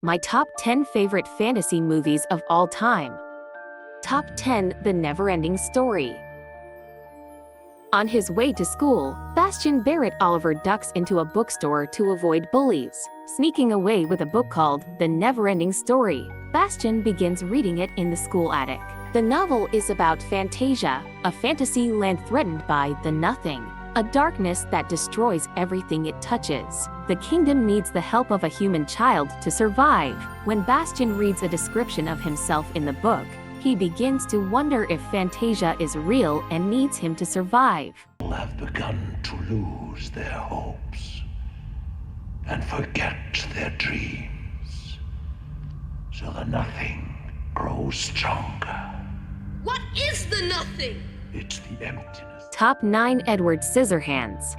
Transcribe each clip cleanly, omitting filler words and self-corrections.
My top 10 favorite fantasy movies of all time. Top 10 The Never-Ending Story. On his way to school, Bastian Barrett Oliver ducks into a bookstore to avoid bullies. Sneaking away with a book called The Never-Ending Story, Bastian begins reading it in the school attic. The novel is about Fantasia, a fantasy land threatened by the Nothing, a darkness that destroys everything it touches. The kingdom needs the help of a human child to survive. When Bastian reads a description of himself in the book, he begins to wonder if Fantasia is real and needs him to survive. People have begun to lose their hopes and forget their dreams. So the Nothing grows stronger. What is the Nothing? It's the emptiness. Top 9 Edward Scissorhands.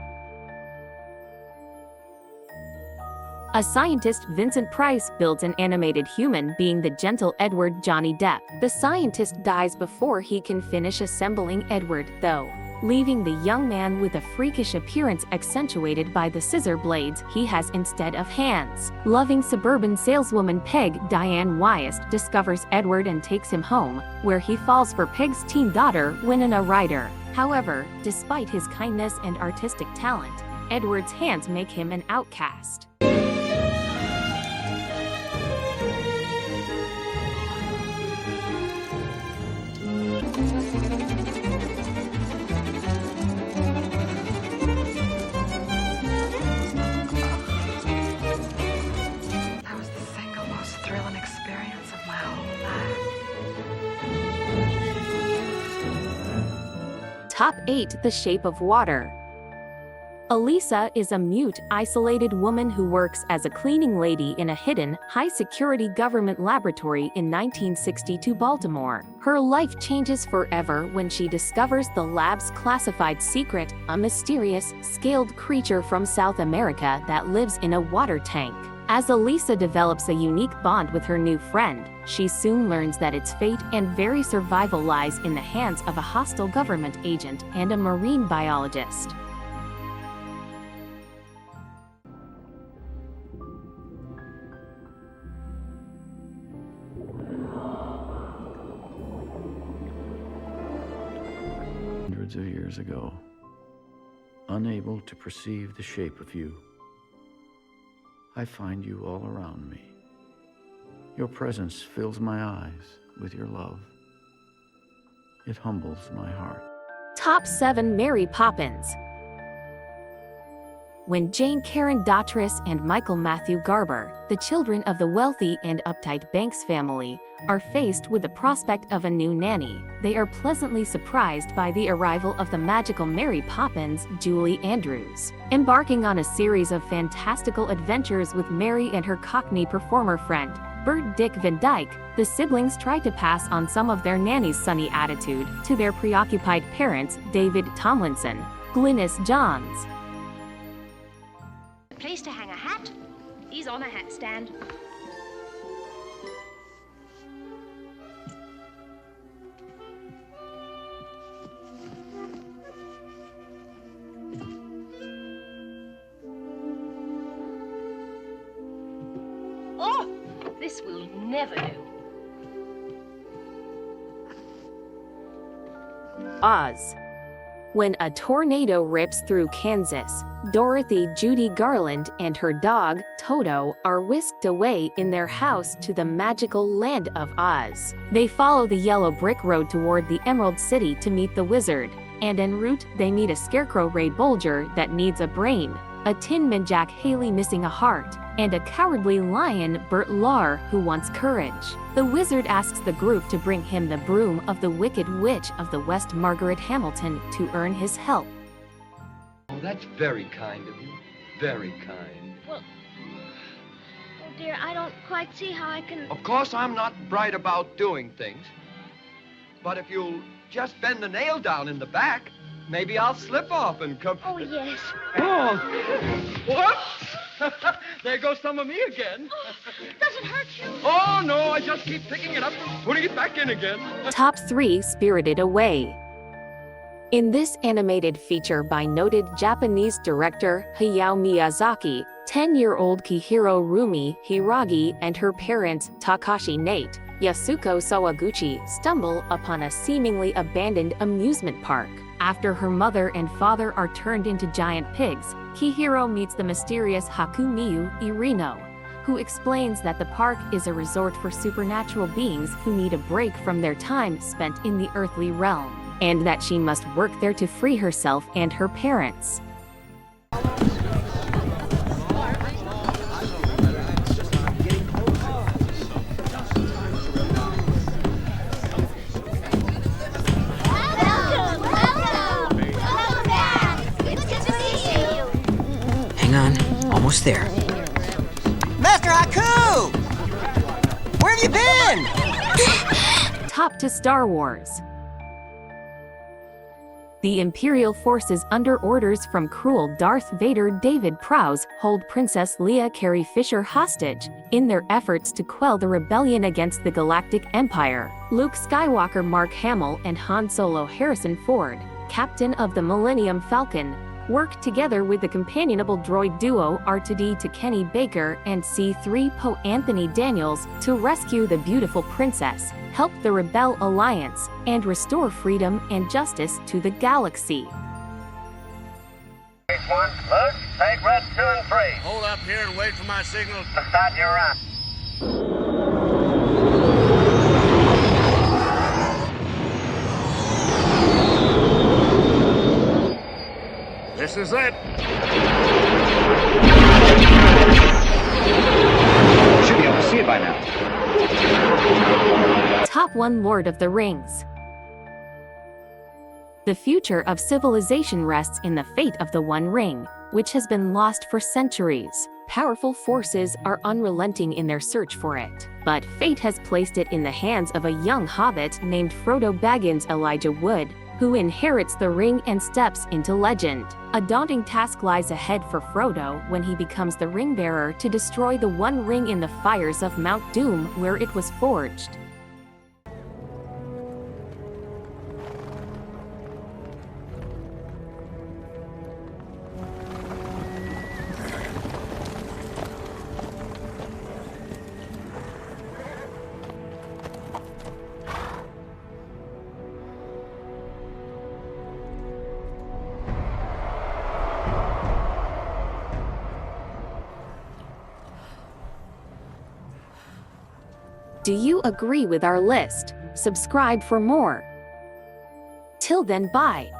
A scientist, Vincent Price, builds an animated human being the gentle Edward Johnny Depp. The scientist dies before he can finish assembling Edward, though, leaving the young man with a freakish appearance accentuated by the scissor blades he has instead of hands. Loving suburban saleswoman Peg Diane Wyeth discovers Edward and takes him home, where he falls for Peg's teen daughter, Winona Ryder. However, despite his kindness and artistic talent, Edward's hands make him an outcast. Top 8 The Shape of Water. Elisa is a mute, isolated woman who works as a cleaning lady in a hidden, high-security government laboratory in 1962 Baltimore. Her life changes forever when she discovers the lab's classified secret, a mysterious, scaled creature from South America that lives in a water tank. As Elisa develops a unique bond with her new friend, she soon learns that its fate and very survival lies in the hands of a hostile government agent and a marine biologist. Hundreds of years ago, unable to perceive the shape of you, I find you all around me. Your presence fills my eyes with your love. It humbles my heart. Top 7 Mary Poppins. When Jane Karen Dotrice and Michael Matthew Garber, the children of the wealthy and uptight Banks family, are faced with the prospect of a new nanny, they are pleasantly surprised by the arrival of the magical Mary Poppins, Julie Andrews. Embarking on a series of fantastical adventures with Mary and her Cockney performer friend, Bert Dick Van Dyke, the siblings try to pass on some of their nanny's sunny attitude to their preoccupied parents, David Tomlinson, Glynis Johns. Place to hang a hat? He's on a hat stand. Oh, this will never do. Oz. When a tornado rips through Kansas, Dorothy Judy Garland and her dog, Toto, are whisked away in their house to the magical land of Oz. They follow the yellow brick road toward the Emerald City to meet the wizard, and en route they meet a scarecrow Ray Bolger that needs a brain, a Tin Man Jack Haley missing a heart, and a cowardly lion Bert Lahr who wants courage. The wizard asks the group to bring him the broom of the Wicked Witch of the West, Margaret Hamilton, to earn his help. Oh, that's very kind of you. Very kind. Well, oh dear, I don't quite see how I can... Of course, I'm not bright about doing things. But if you'll just bend the nail down in the back, maybe I'll slip off and come... Oh, yes. Oh! Whoops! There goes some of me again. Oh, does it hurt you? Oh, no, I just keep picking it up and putting it back in again. Top 3 Spirited Away. In this animated feature by noted Japanese director Hayao Miyazaki, 10-year-old Kihiro Rumi Hiragi and her parents Takashi Nate, Yasuko Sawaguchi stumble upon a seemingly abandoned amusement park. After her mother and father are turned into giant pigs, Kihiro meets the mysterious Hakumiyu Irino, who explains that the park is a resort for supernatural beings who need a break from their time spent in the earthly realm, and that she must work there to free herself and her parents. Hang on, almost there. Master Haku! Where have you been? Top to Star Wars. The Imperial forces, under orders from cruel Darth Vader David Prowse, hold Princess Leia Carrie Fisher hostage in their efforts to quell the rebellion against the Galactic Empire. Luke Skywalker Mark Hamill and Han Solo Harrison Ford, captain of the Millennium Falcon, work together with the companionable droid duo R2D to Kenny Baker and C-3PO Anthony Daniels to rescue the beautiful princess, help the Rebel Alliance, and restore freedom and justice to the galaxy. Phase 1, Luke, take red 2 and 3. Hold up here and wait for my signal to start your run. This is it. Should be able to see it by now. Top 1 Lord of the Rings. The future of civilization rests in the fate of the One Ring, which has been lost for centuries. Powerful forces are unrelenting in their search for it, but fate has placed it in the hands of a young hobbit named Frodo Baggins Elijah Wood, who inherits the ring and steps into legend. A daunting task lies ahead for Frodo when he becomes the ring bearer to destroy the One Ring in the fires of Mount Doom where it was forged. Do you agree with our list? Subscribe for more. Till then, bye.